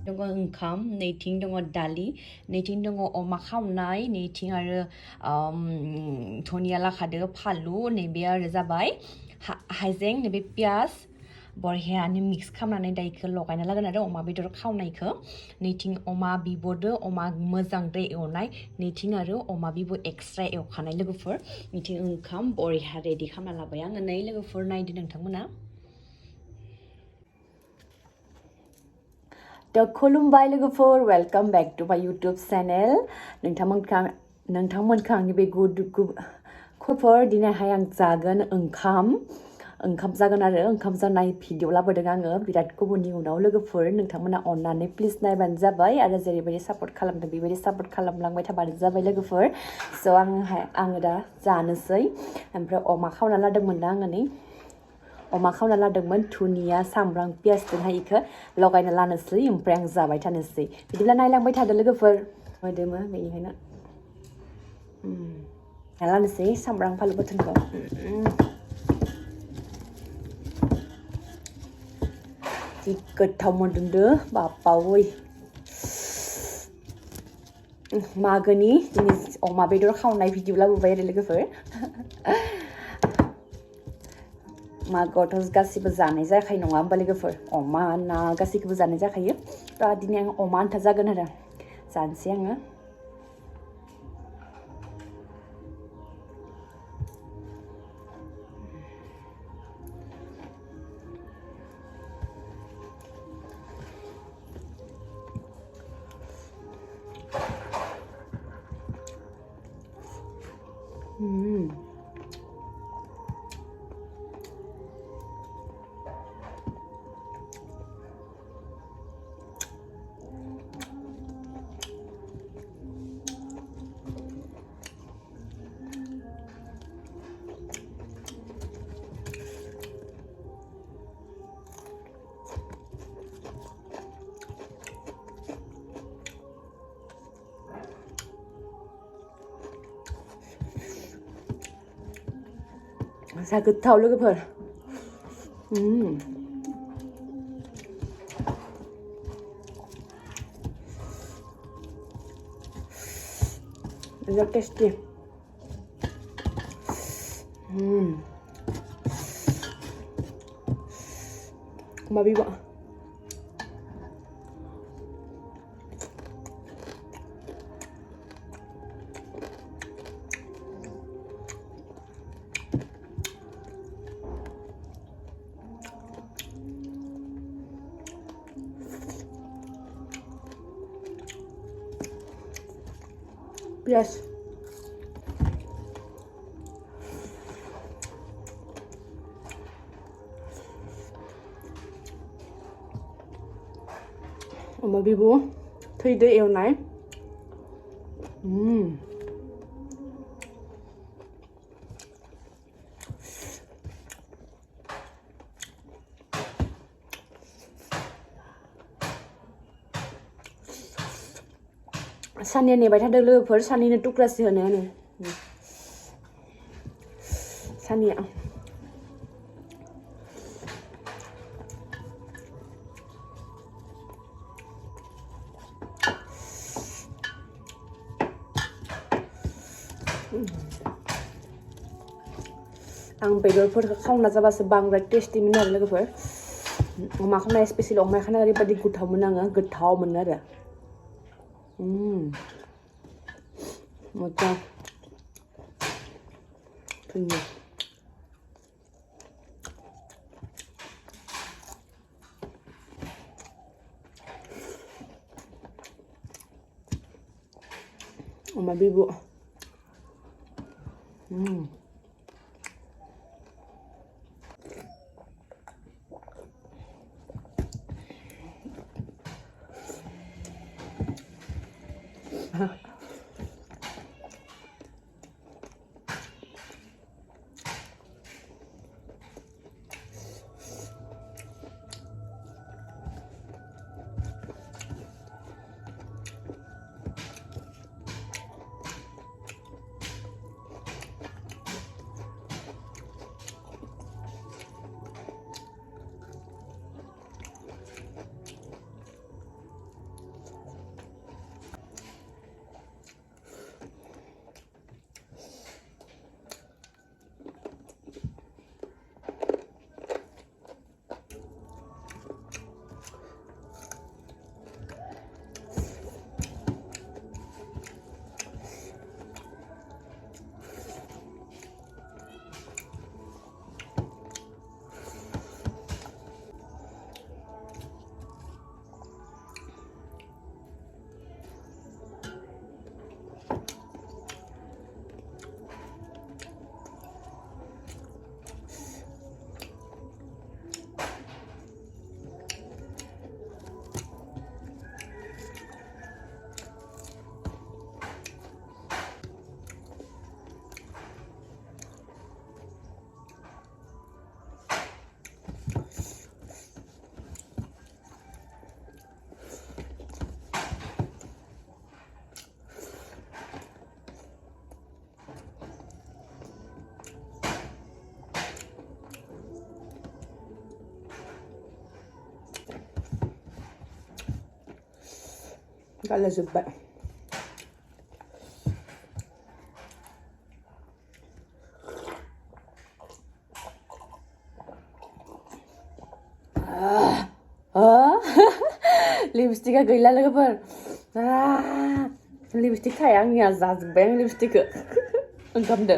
dङ ओंखाम नैथिं दङ दालि नैथिं दङ अमा खावनाय नैथिं आरो धनिया लाखादो फालु नैबे आरो जाबाय हाइजें नैबे पियास बरहियानो मिक्स खालामनानै दाइखौ लगायना लागोन आरो अमा बेदर खावनायखौ नैथिं अमा बिबुदो अमा मोजांद्राय एवनाय नैथिं आरो अमा बिबु एक्सट्रा एवखानाय लोगोफोर नैथिं ओंखाम बरहिया रेडि खालामना लाबाय आङो नै लोगोफोर नायदो नोंथांमोना खुलुमबाय लोगोफोर welcome back to my YouTube channel नोंथांमोनखौ आंनि बे खबर दिनैहाय आं जागोन ओंखाम जागोन आरो ओंखाम जानाय भिडिअ लाबोदों आङो बिराद गुबुननि उनाव लोगोफोर नोंथांमोना अननानै प्लिज नायबानो जाबाय आरो जेरैबायदि सापर्ट खालामदों बेबायदि सापर्ट खालामलांबाय थाबानो जाबाय लोगोफोर स' आङो दा जानोसै ओमफ्राय अमा खावना लादोंमोन ना आङो नै अमा खावना लादोंमोन धुनिया सामब्राम पियासजोंहाय इखौ लगायना लानोसै ओमफ्राय आं जाबाय थानोसै बिदिब्ला नायलांबाय थादो लोगोफोर मोदोमो बेनिखायनो लानोसै सामब्राम फालु गोथांखौ जि गोथाव मोदोमदो बापावै मागोनि दिनै अमा बेदर खावनाय भिडिअ लाबोबाय आरो लोगोफोर मागोआवथ' गासिबो जानाय जाखायो नङा होमबा लोगोफोर अमा ना गासैखौबो जानाय जाखायो दा दिनै आं अमा आन्था जागोन आरो जानोसै आङो जा गोथाव लोगोफोर बिराद टेस्टि अमा बिबु पियास अमा बिबु थैदो एवनाय सानिया नेबाय थादों लोगोफोर सानिनो टुक्रासे होनो आङो सानिया आं बेदरफोरखौ खावना जाबासो बांद्राय टेस्टि मोनो आरो लोगोफोर अमा खावनाय स्पेसियेल अमा खावनाय ओरैबायदि गोथाव मोनो आङो गोथाव मोनो आरो मोजां धुनिया अमा बिबु Gaलाजोब्बाय लिपस्टिकआ गैला लोगोफोर लिपस्टिक थाया आंनिया जाजोब्बाय आं लिपस्टिकखौ ओंखामदो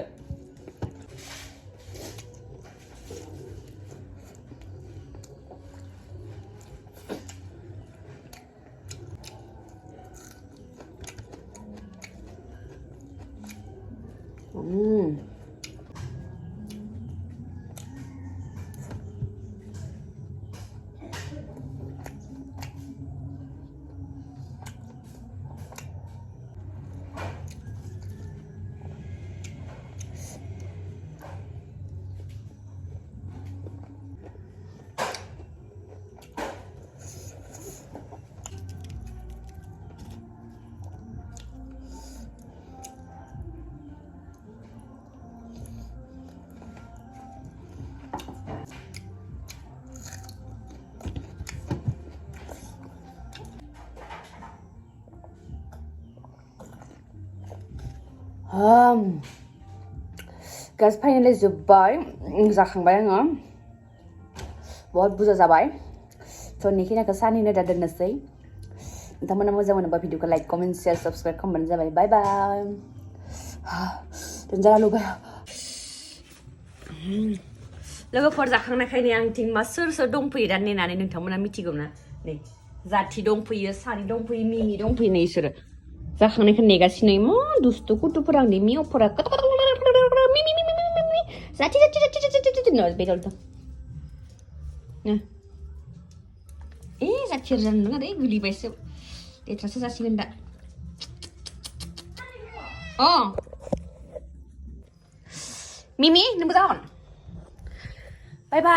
गास फाइनालि जोब्बाय जाखांबाय आङो बहुत बुरजा जाबाय थ' निखिनिखौ सानैनो दा दोननोसै नोंथांमोना मोजां मोनोबा भिडिअखौ लाइक कमेन्ट शेयार साबस्क्राइब खालामबानो जाबाय बाय बाय दोनजाला लुबाय लोगोफोर जाखांनायखायनो आंथिं मा सोर सोर दंफैयो दा नेनानै नोंथांमोना मिथिगौ ना नै जाथि दंफैयो सारि दंफैयो मिमि दंफैयो नै इसोरो जाखांनायखौ नेगासिनो इमान दुस्थु कुटुफोरा आंनि मियावफोरा जाथि जाथि जाथि जाथि जाथि न बेदर दं जाथि जानो नङा दे गोलैबायसो लेथ्रासो जासिगोन दा मिमि नोंबो जागोन बाय बाय